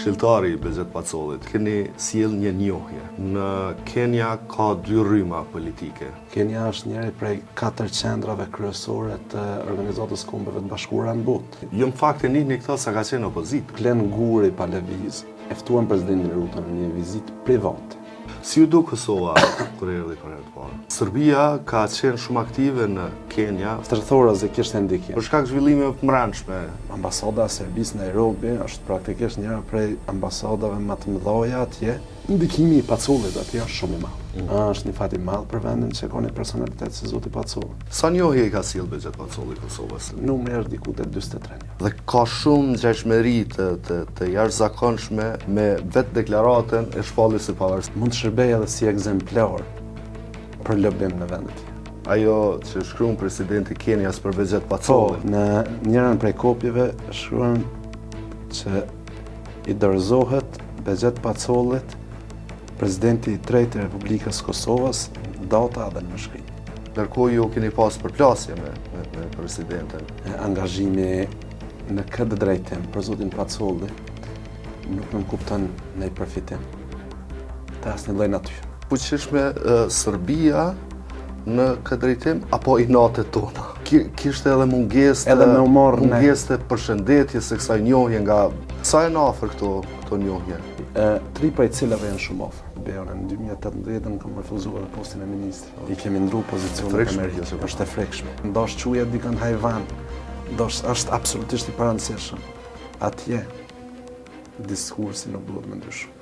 Këshilltari i Behçet Pacollit, keni sjell një njohje. Në Kenya ka 2 rryma politike. Kenya është njëri prej 4 qendrave kryesore të Organizatës Kombeve të Bashkuara në botë. Jo në fakt e njihni këtë sa ka qenë opozitë. Glen Guri pa lëviz e ftuan presidentin Ruto në një vizitë private. Si u duk Kosova kur erdhi për herë të parë? Serbia ka qenë shumë aktive në Kenya. Stërthorëzi kishte ndikim. Për shkak zhvillime të mbrëmshme. Ambasada e Serbisë në Nairobi është praktikisht njëra prej ambasadave më të mëdha atje. Ndikimi i Pacollit atje është shumë i madh. Është një fat i madh për vendin që ka një personalitet si zoti Pacolli. Sa njohje i ka sjell Behçet Pacolli Kosovës? Numri është diku te 43. Dhe ka shumë ngjashmëri të jashtëzakonshme me vetë deklaratën e shpalljes së pavarësisë. Mund të shërbej edhe si ekzemplar për lobim në vendet tjera. Ajo që shkruan presidenti i Kenias për Behçet Pacollin. Në njërin prej kopjeve shkruan që i dorëzohet Behçet Pacollit, presidenti i tretë i Republikës Kosovës, data dhe në shkrim. Ndërkohë ju keni pas përplasje me presidentin. Angazhimi në këtë drejtim për zotin Pacolli nuk më kupton në i përfitim të asnjë lloj natyre. Fuqishme Serbia në këtë drejtim apo i natet tona? Kishte edhe mungesë të përshëndetjes së kësaj njohje nga sa janë afër këto njohje. 3 prej cilave janë shumë afër. Në 2018 kam refuzuar postin e ministrit. I kemi ndruar pozicionin e Amerikës. Është e frekshme. Ndosh quhet dikën Hajvan, ndosh është absolutisht i parandësishëm. Atje diskursi nuk duhet më ndryshoj.